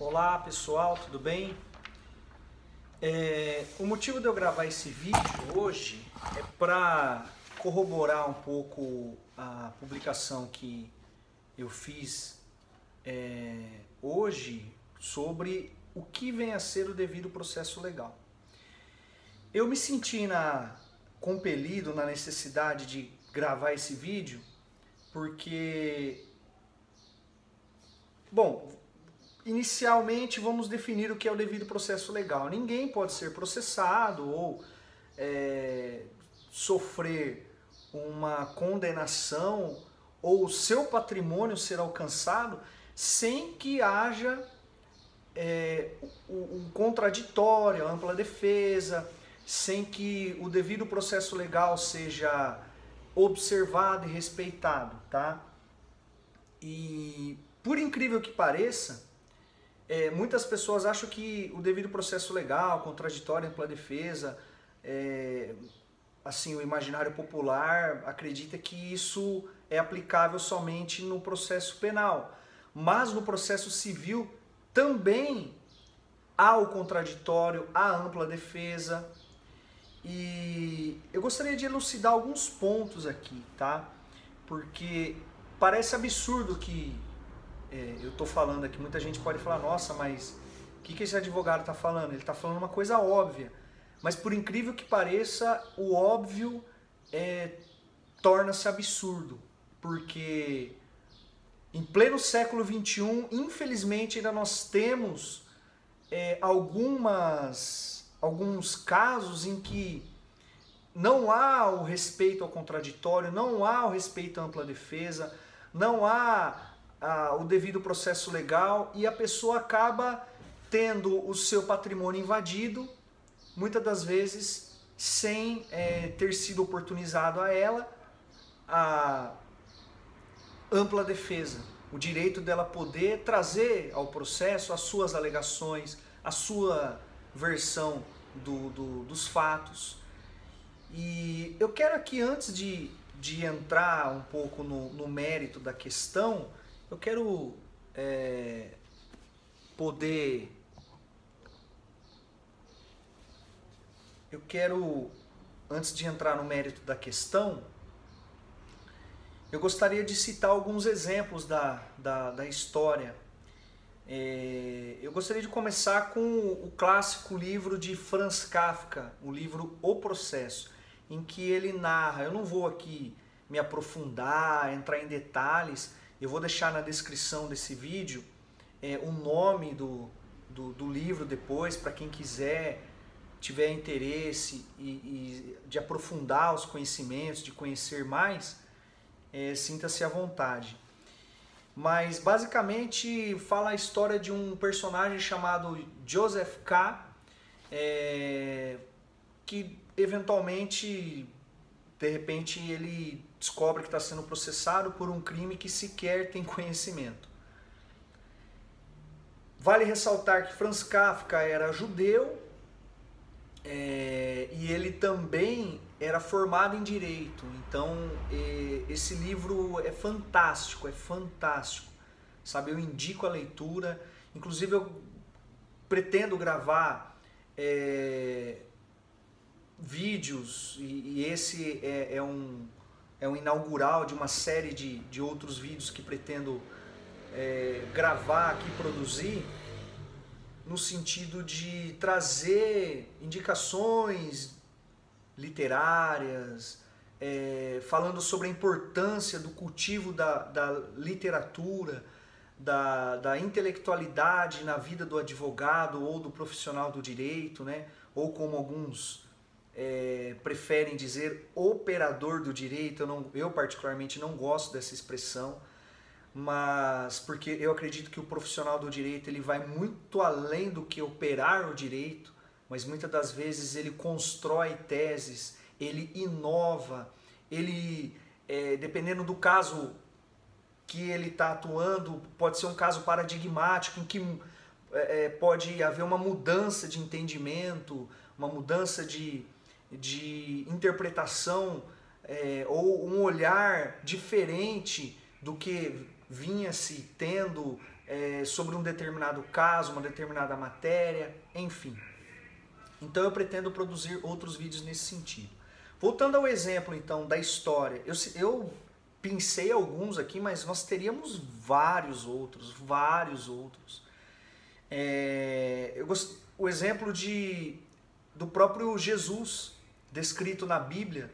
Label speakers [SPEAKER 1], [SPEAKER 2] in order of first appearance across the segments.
[SPEAKER 1] Olá pessoal, tudo bem? O motivo de eu gravar esse vídeo hoje é para corroborar um pouco a publicação que eu fiz hoje sobre o que vem a ser o devido processo legal. Eu me senti compelido na necessidade de gravar esse vídeo porque, bom, inicialmente vamos definir o que é o devido processo legal. Ninguém pode ser processado ou sofrer uma condenação ou o seu patrimônio ser alcançado sem que haja um contraditório, a ampla defesa, sem que o devido processo legal seja observado e respeitado, tá? E por incrível que pareça, muitas pessoas acham que o devido processo legal, contraditório, ampla defesa, assim, o imaginário popular acredita que isso é aplicável somente no processo penal. Mas no processo civil também há o contraditório, a ampla defesa. E eu gostaria de elucidar alguns pontos aqui, tá? Porque parece absurdo que eu estou falando aqui, muita gente pode falar, nossa, mas o que esse advogado está falando? Ele está falando uma coisa óbvia. Mas por incrível que pareça, o óbvio torna-se absurdo. Porque em pleno século XXI, infelizmente, ainda nós temos alguns casos em que não há o respeito ao contraditório, não há o respeito à ampla defesa, não há o devido processo legal e a pessoa acaba tendo o seu patrimônio invadido, muitas das vezes sem ter sido oportunizado a ela a ampla defesa, o direito dela poder trazer ao processo as suas alegações, a sua versão dos fatos. E eu quero aqui, antes de entrar um pouco no mérito da questão, eu quero antes de entrar no mérito da questão, eu gostaria de citar alguns exemplos da história. Eu gostaria de começar com o clássico livro de Franz Kafka, o livro O Processo, em que ele narra, eu não vou aqui me aprofundar, entrar em detalhes, eu vou deixar na descrição desse vídeo o nome do livro depois, para quem quiser, tiver interesse de aprofundar os conhecimentos, de conhecer mais, sinta-se à vontade. Mas basicamente fala a história de um personagem chamado Joseph K., que eventualmente, de repente, ele descobre que está sendo processado por um crime que sequer tem conhecimento. Vale ressaltar que Franz Kafka era judeu e ele também era formado em direito. Então esse livro é fantástico, sabe? Eu indico a leitura. Inclusive eu pretendo gravar vídeos e esse é um inaugural de uma série de outros vídeos que pretendo gravar aqui, produzir, no sentido de trazer indicações literárias, falando sobre a importância do cultivo da literatura, da intelectualidade na vida do advogado ou do profissional do direito, né? Ou como alguns preferem dizer, operador do direito. Eu particularmente não gosto dessa expressão, mas porque eu acredito que o profissional do direito ele vai muito além do que operar o direito, mas muitas das vezes ele constrói teses, ele inova, ele, dependendo do caso que ele está atuando, pode ser um caso paradigmático em que pode haver uma mudança de entendimento, uma mudança de interpretação ou um olhar diferente do que vinha se tendo sobre um determinado caso, uma determinada matéria, enfim. Então eu pretendo produzir outros vídeos nesse sentido. Voltando ao exemplo então da história, eu pensei alguns aqui, mas nós teríamos vários outros. O exemplo do próprio Jesus, descrito na Bíblia,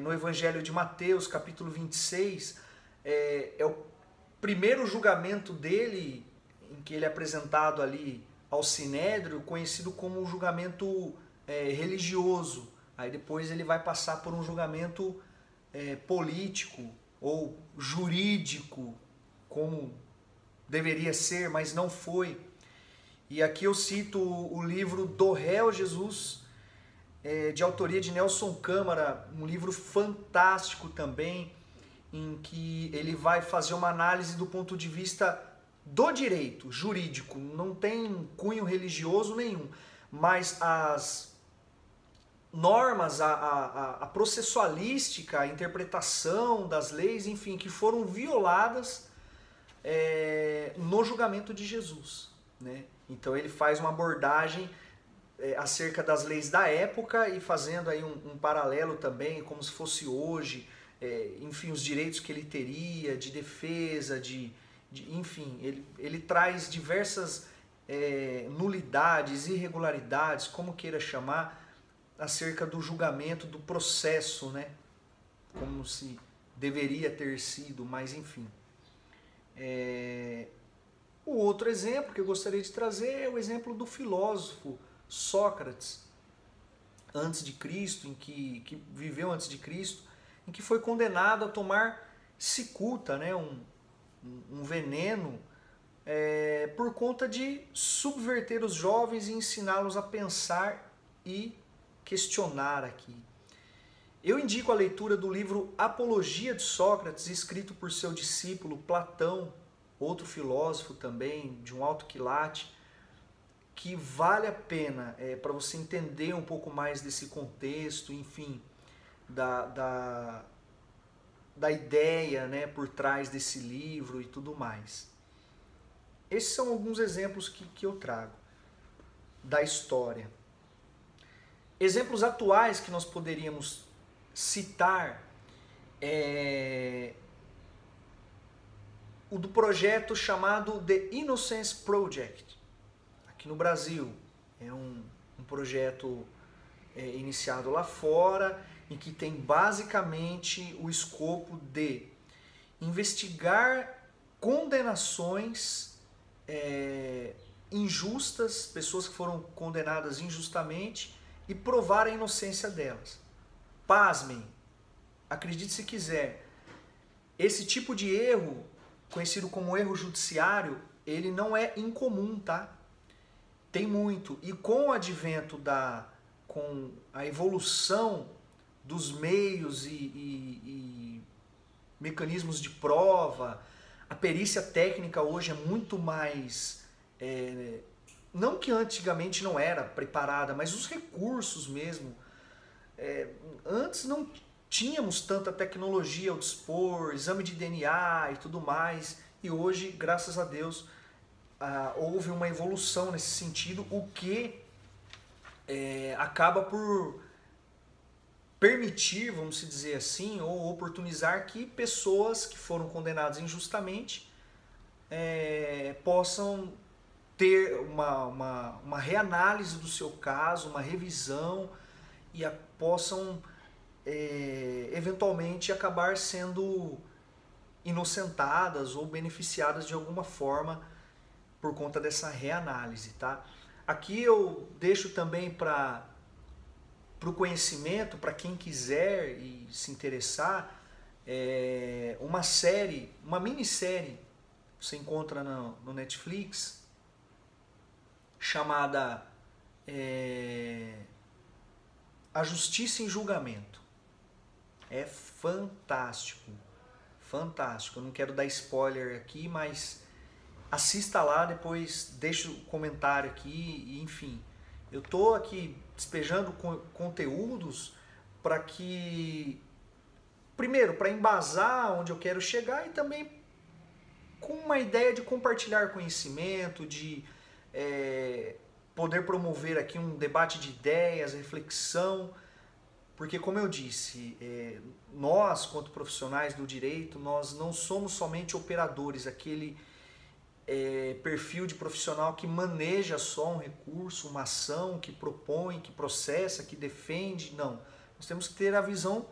[SPEAKER 1] no Evangelho de Mateus, capítulo 26, é o primeiro julgamento dele, em que ele é apresentado ali ao Sinédrio, conhecido como um julgamento religioso. Aí depois ele vai passar por um julgamento político ou jurídico, como deveria ser, mas não foi. E aqui eu cito o livro Do Réu Jesus, de autoria de Nelson Câmara, um livro fantástico também, em que ele vai fazer uma análise do ponto de vista do direito jurídico, não tem cunho religioso nenhum, mas as normas, a processualística, a interpretação das leis, enfim, que foram violadas no julgamento de Jesus, né? Então ele faz uma abordagem acerca das leis da época e fazendo aí um paralelo também, como se fosse hoje, enfim, os direitos que ele teria de defesa, enfim, ele traz diversas nulidades, irregularidades, como queira chamar, acerca do julgamento, do processo, né? Como se deveria ter sido, mas enfim. O outro exemplo que eu gostaria de trazer é o exemplo do filósofo Sócrates, antes de Cristo, que viveu antes de Cristo, em que foi condenado a tomar cicuta, né? um veneno, por conta de subverter os jovens e ensiná-los a pensar e questionar aqui. Eu indico a leitura do livro Apologia de Sócrates, escrito por seu discípulo Platão, outro filósofo também, de um alto quilate, que vale a pena para você entender um pouco mais desse contexto, enfim, da ideia, né, por trás desse livro e tudo mais. Esses são alguns exemplos que eu trago da história. Exemplos atuais que nós poderíamos citar o do projeto chamado The Innocence Project, aqui no Brasil. É um projeto iniciado lá fora, em que tem basicamente o escopo de investigar condenações injustas, pessoas que foram condenadas injustamente, e provar a inocência delas. Pasmem, acredite se quiser, esse tipo de erro, conhecido como erro judiciário, ele não é incomum, tá? Tem muito. E com o advento com a evolução dos meios e mecanismos de prova, a perícia técnica hoje é muito mais... não que antigamente não era preparada, mas os recursos mesmo. Antes não tínhamos tanta tecnologia ao dispor, exame de DNA e tudo mais, e hoje, graças a Deus, houve uma evolução nesse sentido, o que acaba por permitir, vamos dizer assim, ou oportunizar que pessoas que foram condenadas injustamente possam ter uma reanálise do seu caso, uma revisão, e possam eventualmente acabar sendo inocentadas ou beneficiadas de alguma forma por conta dessa reanálise, tá? Aqui eu deixo também para o conhecimento, para quem quiser e se interessar, uma série, uma minissérie, você encontra no Netflix, chamada A Justiça em Julgamento. É fantástico, fantástico. Eu não quero dar spoiler aqui, mas assista lá, depois deixa o comentário aqui, e, enfim. Eu estou aqui despejando conteúdos primeiro, para embasar onde eu quero chegar, e também com uma ideia de compartilhar conhecimento, de poder promover aqui um debate de ideias, reflexão, porque como eu disse, nós, quanto profissionais do direito, nós não somos somente operadores, aquele perfil de profissional que maneja só um recurso, uma ação, que propõe, que processa, que defende, não. Nós temos que ter a visão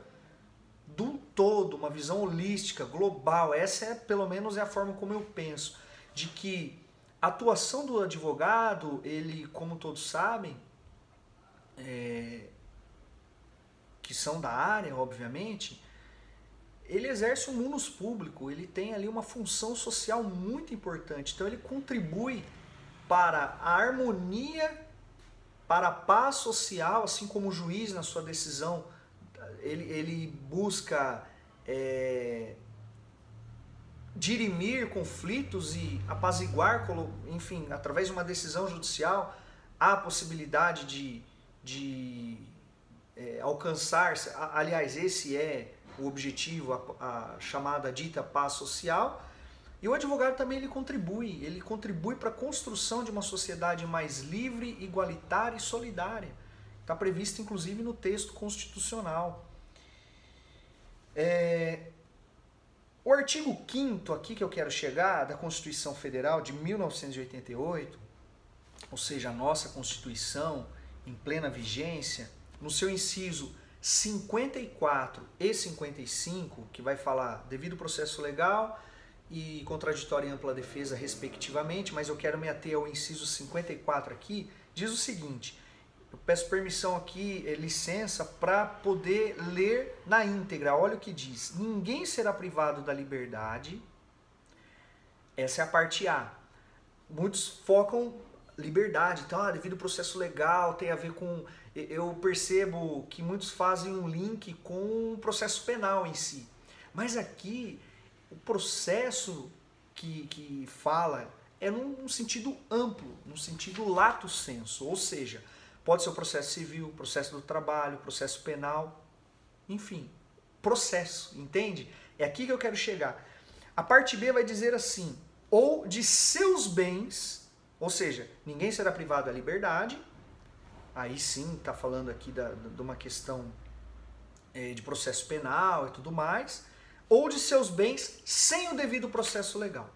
[SPEAKER 1] do todo, uma visão holística, global. Essa pelo menos é a forma como eu penso, de que a atuação do advogado, ele, como todos sabem, que são da área, obviamente, ele exerce um munus público, ele tem ali uma função social muito importante. Então ele contribui para a harmonia, para a paz social, assim como o juiz na sua decisão, ele busca dirimir conflitos e apaziguar, enfim, através de uma decisão judicial, há a possibilidade de alcançar, aliás, esse é o objetivo, a chamada dita paz social. E o advogado também ele contribui para a construção de uma sociedade mais livre, igualitária e solidária. Está previsto inclusive no texto constitucional. O artigo 5º aqui que eu quero chegar, da Constituição Federal de 1988, ou seja, a nossa Constituição em plena vigência, no seu inciso 54 e 55, que vai falar devido processo legal e contraditória e ampla defesa, respectivamente, mas eu quero me ater ao inciso 54 aqui, diz o seguinte: eu peço permissão aqui, licença, para poder ler na íntegra. Olha o que diz: ninguém será privado da liberdade. Essa é a parte A. Muitos focam liberdade, então, devido processo legal, tem a ver com... Eu percebo que muitos fazem um link com o processo penal em si. Mas aqui, o processo que fala é num sentido amplo, num sentido lato sensu, ou seja, pode ser o processo civil, processo do trabalho, processo penal, enfim, processo, entende? É aqui que eu quero chegar. A parte B vai dizer assim: ou de seus bens, ou seja, ninguém será privado da liberdade. Aí sim, está falando aqui de uma questão de processo penal e tudo mais, ou de seus bens sem o devido processo legal.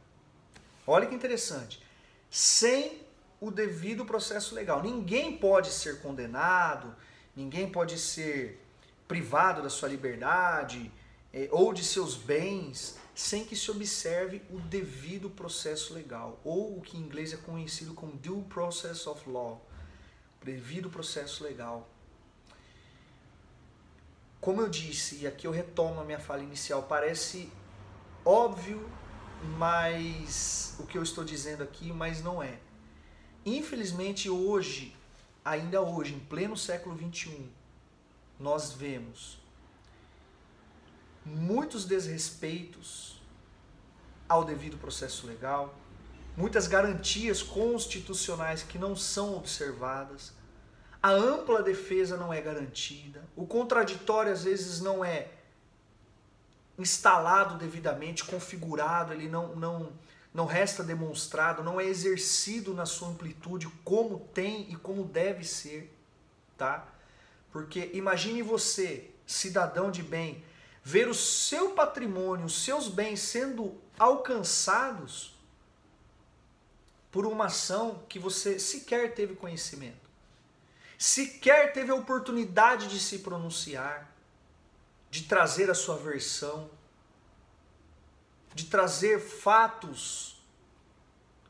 [SPEAKER 1] Olha que interessante. Sem o devido processo legal. Ninguém pode ser condenado, ninguém pode ser privado da sua liberdade ou de seus bens sem que se observe o devido processo legal, ou o que em inglês é conhecido como due process of law, devido processo legal. Como eu disse, e aqui eu retomo a minha fala inicial, parece óbvio, mas o que eu estou dizendo aqui, mas não é. Infelizmente hoje, ainda hoje, em pleno século XXI, nós vemos muitos desrespeitos ao devido processo legal, muitas garantias constitucionais que não são observadas, a ampla defesa não é garantida, o contraditório às vezes não é instalado devidamente, configurado, ele não resta demonstrado, não é exercido na sua amplitude como tem e como deve ser, tá? Porque imagine você, cidadão de bem, ver o seu patrimônio, os seus bens sendo alcançados por uma ação que você sequer teve conhecimento, sequer teve a oportunidade de se pronunciar, de trazer a sua versão, de trazer fatos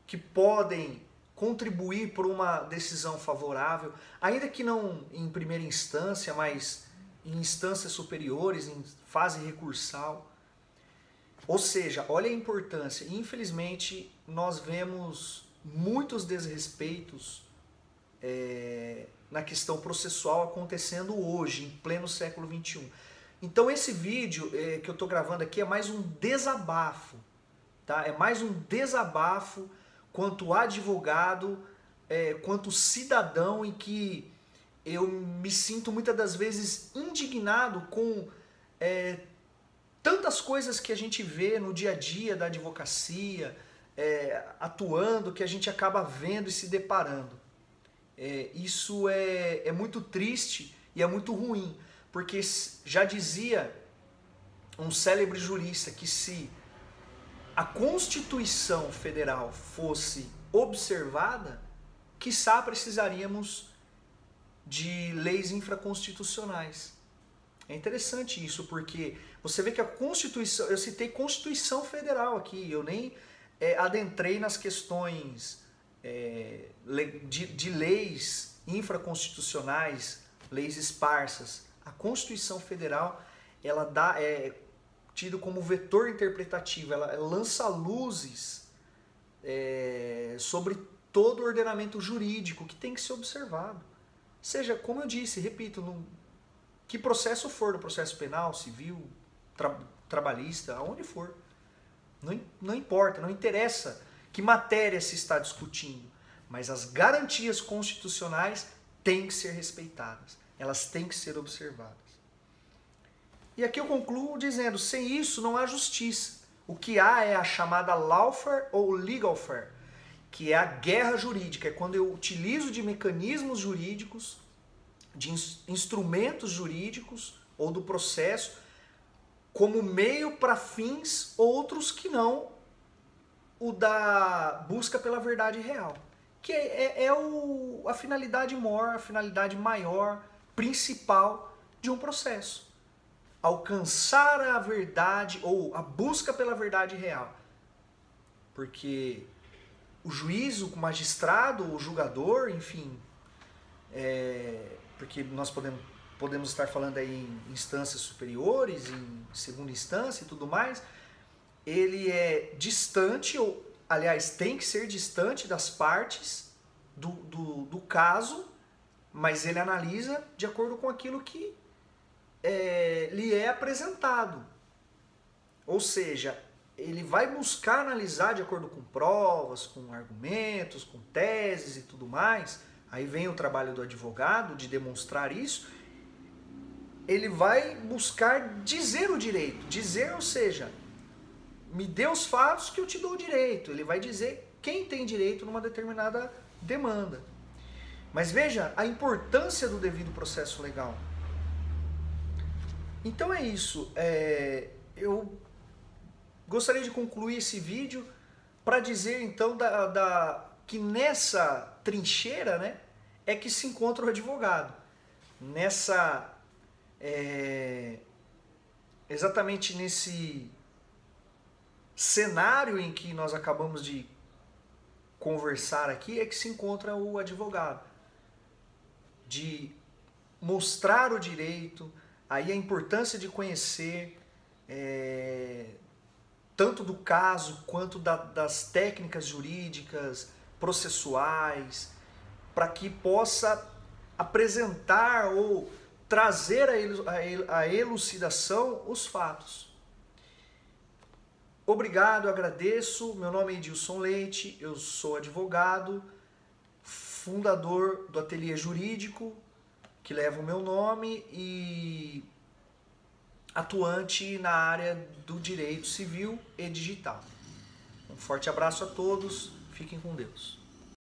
[SPEAKER 1] que podem contribuir por uma decisão favorável, ainda que não em primeira instância, mas em instâncias superiores, em fase recursal. Ou seja, olha a importância. Infelizmente, nós vemos muitos desrespeitos na questão processual acontecendo hoje, em pleno século XXI. Então esse vídeo que eu estou gravando aqui é mais um desabafo, tá? É mais um desabafo quanto advogado, quanto cidadão, em que eu me sinto muitas das vezes indignado com tantas coisas que a gente vê no dia a dia da advocacia, atuando, que a gente acaba vendo e se deparando. Isso é muito triste e é muito ruim, porque já dizia um célebre jurista que se a Constituição Federal fosse observada, quiçá precisaríamos de leis infraconstitucionais. É interessante isso, porque você vê que a Constituição, eu citei Constituição Federal aqui, eu nem adentrei nas questões de leis infraconstitucionais, leis esparsas. A Constituição Federal, ela é tido como vetor interpretativo, ela lança luzes sobre todo o ordenamento jurídico que tem que ser observado. Seja, como eu disse, repito, que processo for, no processo penal, civil, trabalhista, aonde for. Não importa, não interessa que matéria se está discutindo, mas as garantias constitucionais têm que ser respeitadas, elas têm que ser observadas. E aqui eu concluo dizendo, sem isso não há justiça. O que há é a chamada lawfare ou legalfare, que é a guerra jurídica, é quando eu utilizo de mecanismos jurídicos, de instrumentos jurídicos ou do processo, como meio para fins outros que não o da busca pela verdade real, que a finalidade maior, a finalidade maior, principal de um processo. Alcançar a verdade ou a busca pela verdade real. Porque o juiz, o magistrado, o julgador, enfim, porque nós podemos estar falando aí em instâncias superiores, em segunda instância e tudo mais, ele é distante, ou aliás, tem que ser distante das partes do caso, mas ele analisa de acordo com aquilo que lhe é apresentado. Ou seja, ele vai buscar analisar de acordo com provas, com argumentos, com teses e tudo mais. Aí vem o trabalho do advogado de demonstrar isso. Ele vai buscar dizer o direito. Dizer, ou seja, me dê os fatos que eu te dou o direito. Ele vai dizer quem tem direito numa determinada demanda. Mas veja a importância do devido processo legal. Então é isso. Eu gostaria de concluir esse vídeo para dizer então que nessa trincheira, né, é que se encontra o advogado. Exatamente nesse cenário em que nós acabamos de conversar aqui é que se encontra o advogado. De mostrar o direito, aí a importância de conhecer tanto do caso quanto das técnicas jurídicas, processuais, para que possa apresentar ou trazer a elucidação os fatos. Obrigado, agradeço. Meu nome é Edilson Leite, eu sou advogado, fundador do Ateliê Jurídico, que leva o meu nome, e atuante na área do direito civil e digital. Um forte abraço a todos, fiquem com Deus.